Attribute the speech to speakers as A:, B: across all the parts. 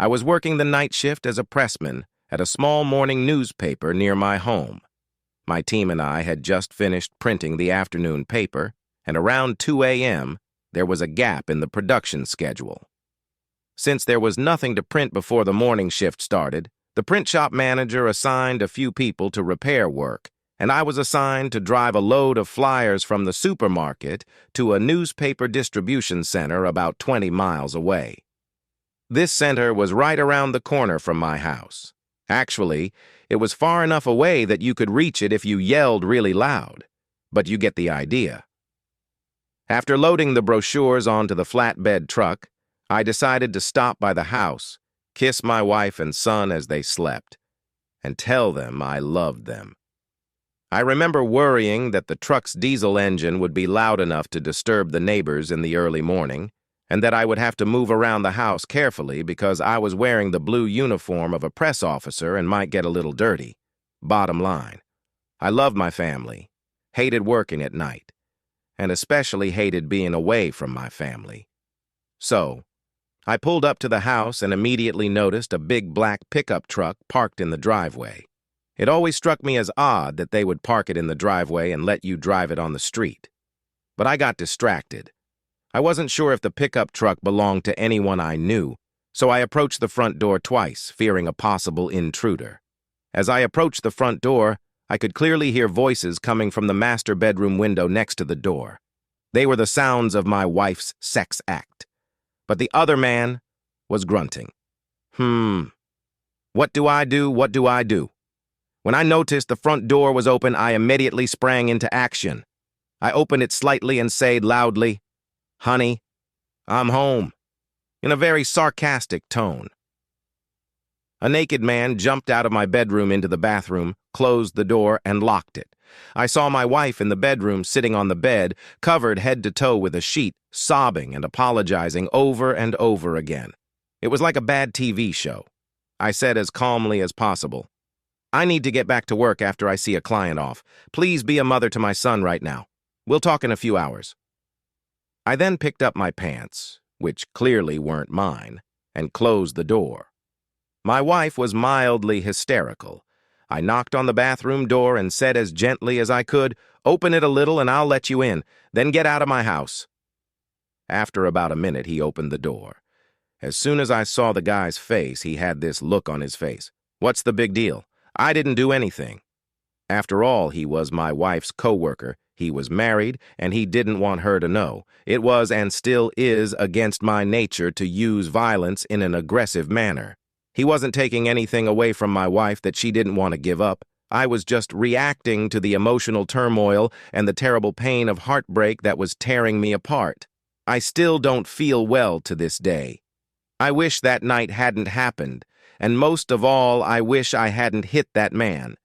A: I was working the night shift as a pressman at a small morning newspaper near my home. My team and I had just finished printing the afternoon paper, and around 2 a.m., there was a gap in the production schedule. Since there was nothing to print before the morning shift started, the print shop manager assigned a few people to repair work, and I was assigned to drive a load of flyers from the supermarket to a newspaper distribution center about 20 miles away. This center was right around the corner from my house. Actually, it was far enough away that you could reach it if you yelled really loud, but you get the idea. After loading the brochures onto the flatbed truck, I decided to stop by the house, kiss my wife and son as they slept, and tell them I loved them. I remember worrying that the truck's diesel engine would be loud enough to disturb the neighbors in the early morning, and that I would have to move around the house carefully because I was wearing the blue uniform of a press officer and might get a little dirty. Bottom line, I loved my family, hated working at night, and especially hated being away from my family. So, I pulled up to the house and immediately noticed a big black pickup truck parked in the driveway. It always struck me as odd that they would park it in the driveway and let you drive it on the street. But I got distracted. I wasn't sure if the pickup truck belonged to anyone I knew, so I approached the front door twice, fearing a possible intruder. As I approached the front door, I could clearly hear voices coming from the master bedroom window next to the door. They were the sounds of my wife's sex act. But the other man was grunting. What do I do? What do I do? When I noticed the front door was open, I immediately sprang into action. I opened it slightly and said loudly, "Honey, I'm home," in a very sarcastic tone. A naked man jumped out of my bedroom into the bathroom, closed the door, and locked it. I saw my wife in the bedroom sitting on the bed, covered head to toe with a sheet, sobbing and apologizing over and over again. It was like a bad TV show. I said as calmly as possible, "I need to get back to work after I see a client off. Please be a mother to my son right now. We'll talk in a few hours." I then picked up my pants, which clearly weren't mine, and closed the door. My wife was mildly hysterical. I knocked on the bathroom door and said as gently as I could, "Open it a little and I'll let you in, then get out of my house." After about a minute, he opened the door. As soon as I saw the guy's face, he had this look on his face. What's the big deal? I didn't do anything. After all, he was my wife's coworker. He was married, and he didn't want her to know. It was and still is against my nature to use violence in an aggressive manner. He wasn't taking anything away from my wife that she didn't want to give up. I was just reacting to the emotional turmoil and the terrible pain of heartbreak that was tearing me apart. I still don't feel well to this day. I wish that night hadn't happened, and most of all, I wish I hadn't hit that man.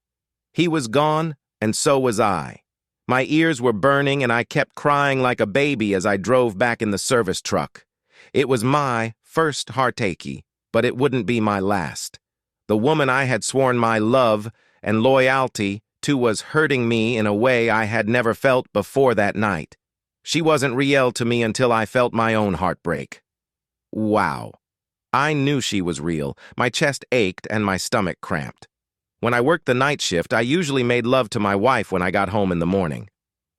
A: He was gone, and so was I. My ears were burning, and I kept crying like a baby as I drove back in the service truck. It was my first heartache, but it wouldn't be my last. The woman I had sworn my love and loyalty to was hurting me in a way I had never felt before that night. She wasn't real to me until I felt my own heartbreak. Wow. I knew she was real. My chest ached and my stomach cramped. When I worked the night shift, I usually made love to my wife when I got home in the morning.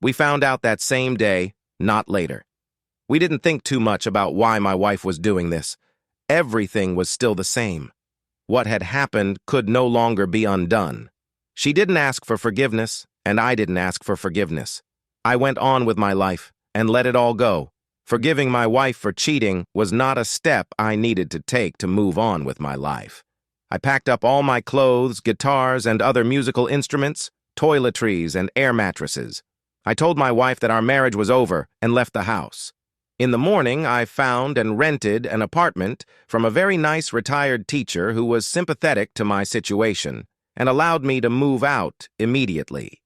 A: We found out that same day, not later. We didn't think too much about why my wife was doing this. Everything was still the same. What had happened could no longer be undone. She didn't ask for forgiveness, and I didn't ask for forgiveness. I went on with my life and let it all go. Forgiving my wife for cheating was not a step I needed to take to move on with my life. I packed up all my clothes, guitars, and other musical instruments, toiletries, and air mattresses. I told my wife that our marriage was over and left the house. In the morning, I found and rented an apartment from a very nice retired teacher who was sympathetic to my situation and allowed me to move out immediately.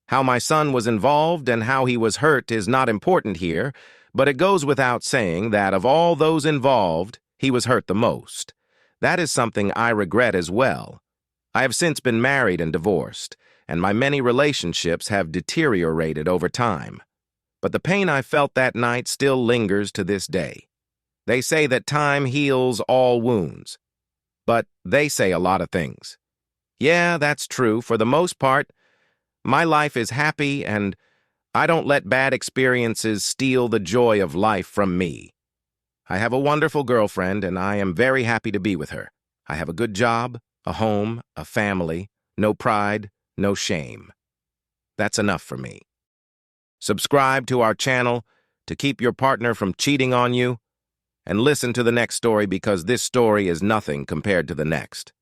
A: How my son was involved and how he was hurt is not important here, but it goes without saying that of all those involved, he was hurt the most. That is something I regret as well. I have since been married and divorced, and my many relationships have deteriorated over time. But the pain I felt that night still lingers to this day. They say that time heals all wounds, but they say a lot of things. Yeah, that's true. For the most part, my life is happy and I don't let bad experiences steal the joy of life from me. I have a wonderful girlfriend and I am very happy to be with her. I have a good job, a home, a family, no pride, no shame. That's enough for me. Subscribe to our channel to keep your partner from cheating on you, and listen to the next story because this story is nothing compared to the next.